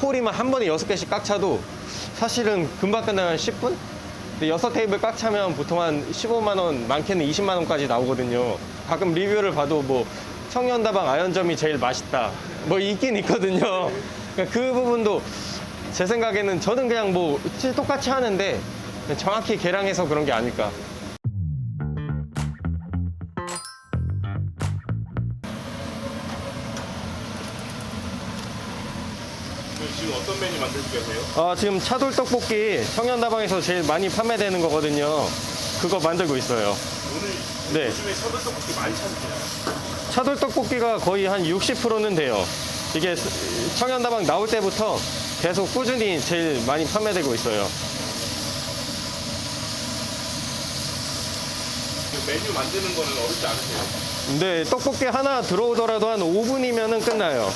홀이만 한 번에 6개씩 꽉 차도 사실은 금방 끝나면 10분? 근데 6테이블 꽉 차면 보통 한 15만 원, 많게는 20만 원까지 나오거든요. 가끔 리뷰를 봐도 뭐 청년다방 아연점이 제일 맛있다 뭐 있긴 있거든요. 그러니까 그 부분도 제 생각에는 저는 그냥 뭐 똑같이 하는데 정확히 계량해서 그런 게 아닐까. 지금 어떤 메뉴 만들고 계세요? 지금 차돌 떡볶이 청년다방에서 제일 많이 판매되는 거거든요. 그거 만들고 있어요. 오늘 네. 요즘에 차돌 떡볶이 많이 찾으세요? 차돌 떡볶이가 거의 한 60%는 돼요. 이게 청년다방 나올 때부터 계속 꾸준히 제일 많이 판매되고 있어요. 메뉴 만드는 거는 어렵지 않으세요? 근데 떡볶이 하나 들어오더라도 한 5분이면은 끝나요.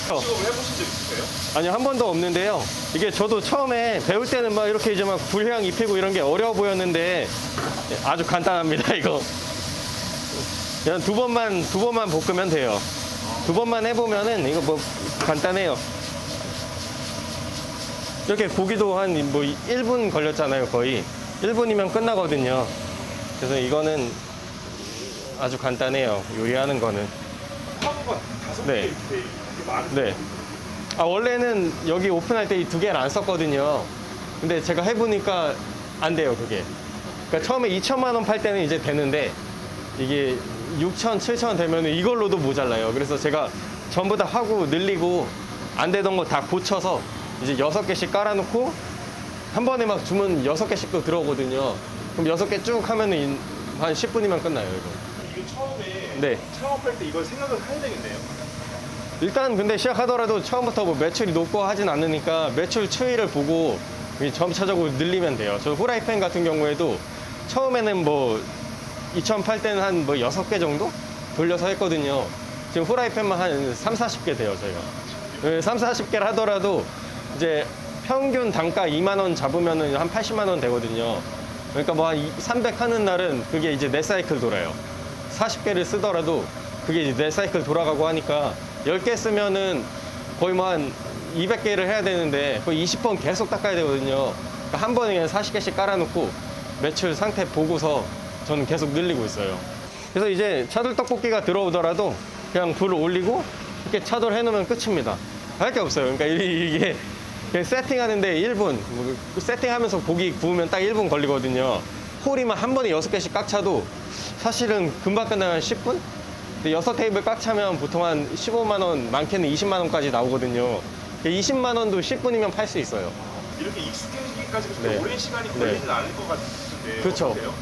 시급을 해보신 적 있으세요? 아니, 한 번도 없는데요. 이게 저도 처음에 배울 때는 막 이렇게 이제 막 불향 입히고 이런 게 어려워 보였는데 아주 간단합니다, 이거. 그냥 두 번만 볶으면 돼요. 두 번만 해보면은 이거 뭐 간단해요. 이렇게 고기도 한 뭐 1분 걸렸잖아요, 거의. 1분이면 끝나거든요. 그래서 이거는 아주 간단해요, 요리하는 거는. 화구가 5개 네. 이렇게 많은데 네. 원래는 여기 오픈할 때 이 2개를 안 썼거든요. 근데 제가 해보니까 안 돼요, 그게. 그러니까 처음에 2천만 원 팔 때는 이제 되는데 이게 6천, 7천 되면 이걸로도 모자라요. 그래서 제가 전부 다 하고 늘리고 안 되던 거 다 고쳐서 이제 6개씩 깔아놓고 한 번에 막 주문 6개씩도 들어오거든요. 그럼 6개 쭉 하면은 한 10분이면 끝나요, 이거. 이거 처음에 네. 창업할 때 이걸 생각을 해야 되겠네요. 일단 근데 시작하더라도 처음부터 뭐 매출이 높고 하진 않으니까 매출 추이를 보고 점차적으로 늘리면 돼요. 저 후라이팬 같은 경우에도 처음에는 뭐 2008 때는 한 뭐 6개 정도 돌려서 했거든요. 지금 후라이팬만 한 3, 40개 돼요, 저희가. 3, 40개를 하더라도 이제 평균 단가 2만 원 잡으면은 한 80만 원 되거든요. 그러니까 뭐 한 300 하는 날은 그게 이제 4사이클 돌아요. 40개를 쓰더라도 그게 이제 4사이클 돌아가고 하니까 10개 쓰면은 거의 뭐 한 200개를 해야 되는데 거의 20번 계속 닦아야 되거든요. 그러니까 한 번에 그냥 40개씩 깔아놓고 매출 상태 보고서 저는 계속 늘리고 있어요. 그래서 이제 차돌 떡볶이가 들어오더라도 그냥 불을 올리고 이렇게 차돌 해놓으면 끝입니다. 할 게 없어요. 그러니까 이게 세팅하는데 1분, 세팅하면서 고기 구우면 딱 1분 걸리거든요. 홀이만 한 번에 6개씩 꽉 차도 사실은 금방 끝나면 10분? 근데 6테이블 꽉 차면 보통 한 15만 원, 많게는 20만 원까지 나오거든요. 20만 원도 10분이면 팔 수 있어요. 이렇게 익숙해지기까지 그렇게 네. 오랜 시간이 걸리진 않을 것 같은데 그렇죠. 어떠세요?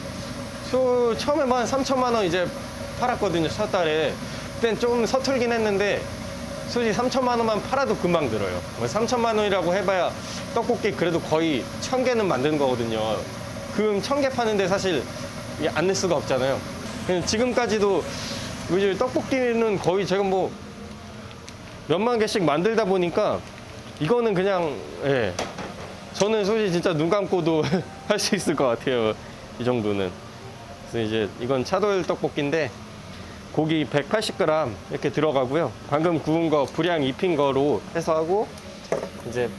처음에 한 3천만 원 이제 팔았거든요, 첫 달에. 그땐 좀 서툴긴 했는데 솔직히 3천만 원만 팔아도 금방 들어요. 3천만 원이라고 해봐야 떡볶이 그래도 거의 1000개는 만드는 거거든요. 그 1000개 파는데 사실 안 낼 수가 없잖아요. 지금까지도 요즘 떡볶이는 거의 제가 뭐 몇만 개씩 만들다 보니까 이거는 그냥, 예. 저는 솔직히 진짜 눈 감고도 할 수 있을 것 같아요, 이 정도는. 그래서 이제 이건 차돌 떡볶이인데 고기 180g 이렇게 들어가고요. 방금 구운 거 불향 입힌 거로 해서 하고, 이제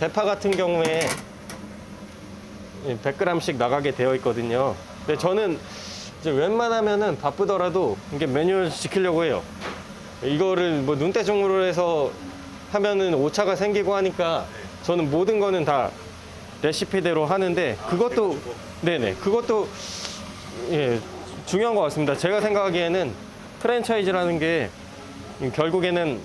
대파 같은 경우에 100g씩 나가게 되어 있거든요. 근데 저는 이제 웬만하면은 바쁘더라도 이게 매뉴얼 지키려고 해요. 이거를 뭐 눈대중으로 해서 하면은 오차가 생기고 하니까 저는 모든 거는 다 레시피대로 하는데 그것도, 네네, 그것도 예, 중요한 것 같습니다. 제가 생각하기에는 프랜차이즈라는 게 결국에는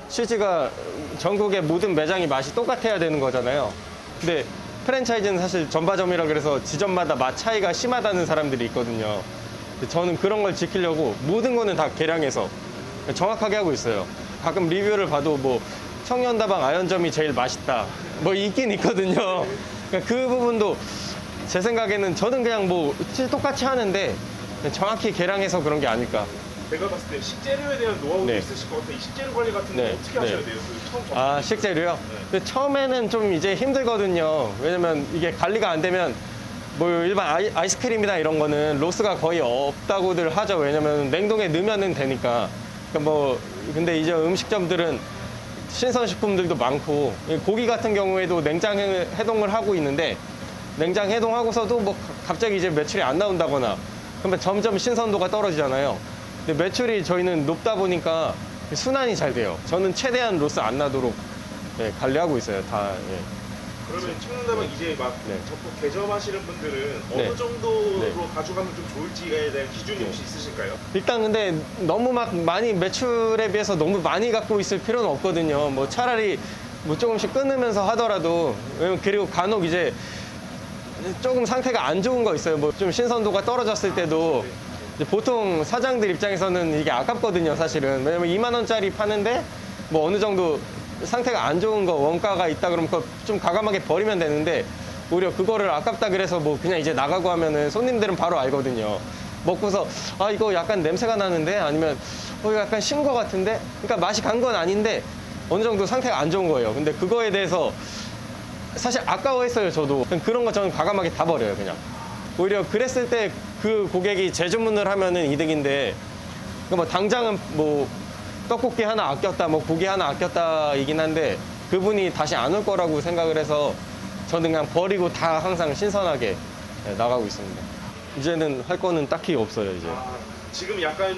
치즈가 전국의 모든 매장이 맛이 똑같아야 되는 거잖아요. 근데 프랜차이즈는 사실 전바점이라 그래서 지점마다 맛 차이가 심하다는 사람들이 있거든요. 근데 저는 그런 걸 지키려고 모든 거는 다 계량해서 정확하게 하고 있어요. 가끔 리뷰를 봐도 뭐 청년다방 아연점이 제일 맛있다 뭐 있긴 있거든요. 그러니까 그 부분도 제 생각에는 저는 그냥 뭐 똑같이 하는데 정확히 계량해서 그런 게 아닐까. 내가 봤을 때 식재료에 대한 노하우도 네. 있으실 것 같아. 이 식재료 관리 같은 거 네. 어떻게 네. 하셔야 돼요? 처음 아, 식재료요? 근데 처음에는 좀 이제 힘들거든요. 왜냐면 이게 관리가 안 되면 뭐 일반 아이스크림이나 이런 거는 로스가 거의 없다고들 하죠. 왜냐면 냉동에 넣으면은 되니까. 그러니까 뭐 근데 이제 음식점들은 신선식품들도 많고, 고기 같은 경우에도 냉장 해동을 하고 있는데, 냉장 해동하고서도 뭐 갑자기 이제 매출이 안 나온다거나, 그러면 점점 신선도가 떨어지잖아요. 근데 매출이 저희는 높다 보니까 순환이 잘 돼요. 저는 최대한 로스 안 나도록 관리하고 있어요. 다. 그러면 청담은 이제 막 네. 적극 개점하시는 분들은 네. 어느 정도로 네. 가져가면 좀 좋을지에 대한 기준이 혹시 있으실까요? 일단 근데 너무 막 많이 매출에 비해서 너무 많이 갖고 있을 필요는 없거든요. 뭐 차라리 뭐 조금씩 끊으면서 하더라도, 왜냐면 그리고 간혹 이제 조금 상태가 안 좋은 거 있어요. 뭐 좀 신선도가 떨어졌을 때도 이제 보통 사장들 입장에서는 이게 아깝거든요, 사실은. 왜냐면 2만 원짜리 파는데 뭐 어느 정도 상태가 안 좋은 거 원가가 있다 그러면 그거 좀 과감하게 버리면 되는데, 오히려 그거를 아깝다 그래서 뭐 그냥 이제 나가고 하면은 손님들은 바로 알거든요. 먹고서 아 이거 약간 냄새가 나는데, 아니면 이거 약간 신 거 같은데, 그러니까 맛이 간 건 아닌데 어느 정도 상태가 안 좋은 거예요. 근데 그거에 대해서 사실 아까워했어요, 저도. 그런 거 저는 과감하게 다 버려요, 그냥. 오히려 그랬을 때 그 고객이 재주문을 하면은 이득인데, 뭐 당장은 뭐 떡볶이 하나 아꼈다, 뭐 고기 하나 아꼈다 이긴 한데, 그분이 다시 안 올 거라고 생각을 해서 저는 그냥 버리고 다 항상 신선하게 나가고 있습니다. 이제는 할 거는 딱히 없어요, 이제. 아, 지금 약간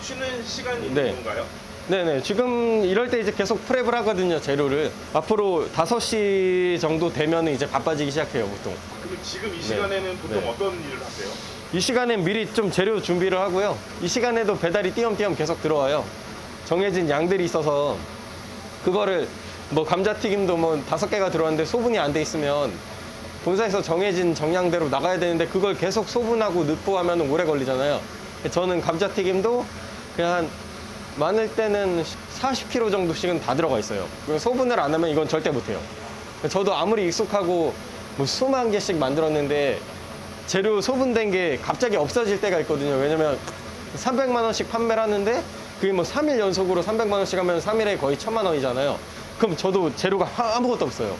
쉬는 시간이 있는 네. 건가요? 네네. 지금 이럴 때 이제 계속 프랩을 하거든요, 재료를. 앞으로 5시 정도 되면 이제 바빠지기 시작해요, 보통. 그럼 지금 이 시간에는 보통 네. 어떤 일을 하세요? 이 시간엔 미리 좀 재료 준비를 하고요. 이 시간에도 배달이 띄엄띄엄 계속 들어와요. 정해진 양들이 있어서, 그거를 뭐 감자튀김도 뭐 5개가 들어왔는데 소분이 안 돼 있으면 본사에서 정해진 정량대로 나가야 되는데, 그걸 계속 소분하고 넣고 하면 오래 걸리잖아요. 저는 감자튀김도 그냥 한 많을 때는 40kg 정도씩은 다 들어가 있어요. 소분을 안 하면 이건 절대 못 해요. 저도 아무리 익숙하고 뭐 수만 개씩 만들었는데 재료 소분된 게 갑자기 없어질 때가 있거든요. 왜냐면 300만 원씩 판매를 하는데 그게 뭐 3일 연속으로 300만 원씩 하면 3일에 거의 1000만 원이잖아요. 그럼 저도 재료가 아무것도 없어요.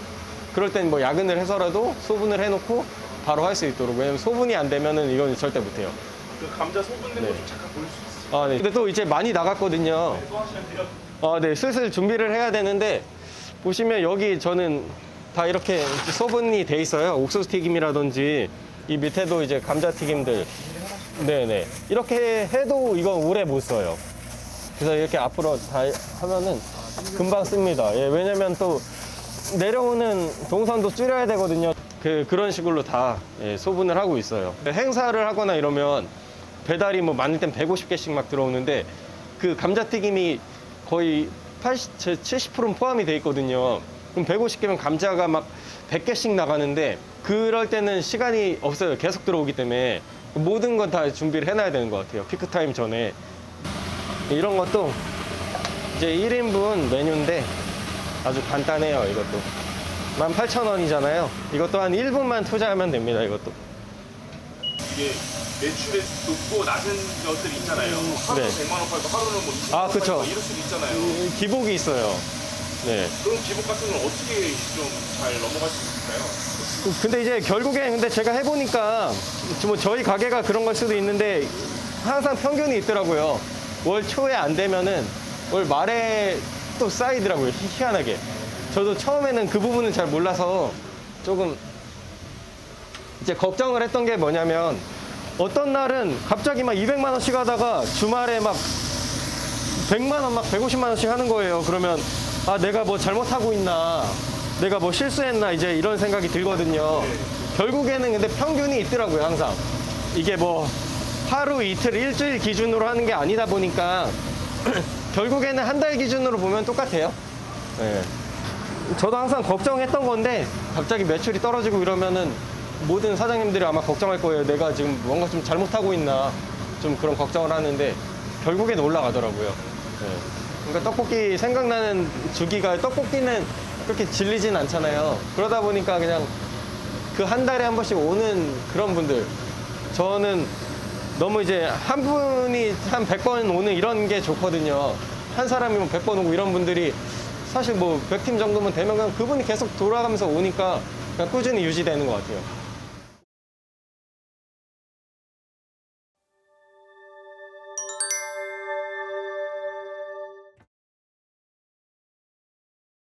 그럴 땐 뭐 야근을 해서라도 소분을 해놓고 바로 할 수 있도록. 왜냐면 소분이 안 되면은 이건 절대 못 해요. 그 감자 소분된 네. 거 좀 잠깐 보일 수 있어요? 아, 네. 근데 또 이제 많이 나갔거든요. 또 하시면 돼요? 아, 네. 슬슬 준비를 해야 되는데, 보시면 여기 저는 다 이렇게 소분이 돼 있어요. 옥수수 튀김이라든지, 이 밑에도 이제 감자튀김들. 네네. 이렇게 해도 이건 오래 못 써요. 그래서 이렇게 앞으로 다 하면은 금방 씁니다. 예, 왜냐면 또 내려오는 동선도 줄여야 되거든요. 그런 식으로 다 소분을 하고 있어요. 행사를 하거나 이러면 배달이 뭐 많을 땐 150개씩 막 들어오는데, 그 감자튀김이 거의 70%는 포함이 돼 있거든요. 그럼 150개면 감자가 막 100개씩 나가는데, 그럴 때는 시간이 없어요. 계속 들어오기 때문에 모든 건 다 준비를 해놔야 되는 것 같아요. 피크타임 전에. 이런 것도 이제 1인분 메뉴인데 아주 간단해요. 이것도 18,000원이잖아요. 이것도 한 1분만 투자하면 됩니다. 이것도. 이게 매출이 높고 낮은 것들이 있잖아요. 하루 네. 100만 원 팔고 하루는 뭐 20만 아, 원 그쵸. 팔고 이럴 수도 있잖아요. 기복이 있어요. 네. 그런 기복 같은 건 어떻게 좀 잘 넘어갈 수 있을까요? 근데 이제 결국엔 근데 제가 해보니까 뭐 저희 가게가 그런 걸 수도 있는데, 항상 평균이 있더라고요. 월 초에 안 되면은 월 말에 또 쌓이더라고요. 희한하게. 저도 처음에는 그 부분은 잘 몰라서 조금 이제 걱정을 했던 게 뭐냐면, 어떤 날은 갑자기 막 200만 원씩 하다가 주말에 막 100만 원, 막 150만 원씩 하는 거예요. 그러면 아, 내가 뭐 잘못하고 있나, 내가 뭐 실수했나, 이제 이런 생각이 들거든요. 결국에는 근데 평균이 있더라고요, 항상. 이게 뭐 하루, 이틀, 일주일 기준으로 하는 게 아니다 보니까 결국에는 한 달 기준으로 보면 똑같아요. 네. 저도 항상 걱정했던 건데, 갑자기 매출이 떨어지고 이러면은 모든 사장님들이 아마 걱정할 거예요. 내가 지금 뭔가 좀 잘못하고 있나, 좀 그런 걱정을 하는데 결국엔 올라가더라고요. 네. 그러니까 떡볶이 생각나는 주기가, 떡볶이는 그렇게 질리진 않잖아요. 그러다 보니까 그냥 그 한 달에 한 번씩 오는 그런 분들, 저는 너무 이제 한 분이 한 100번 오는 이런 게 좋거든요. 한 사람이면 100번 오고 이런 분들이 사실 뭐 100팀 정도면 되면 그냥 그분이 계속 돌아가면서 오니까 그냥 꾸준히 유지되는 것 같아요.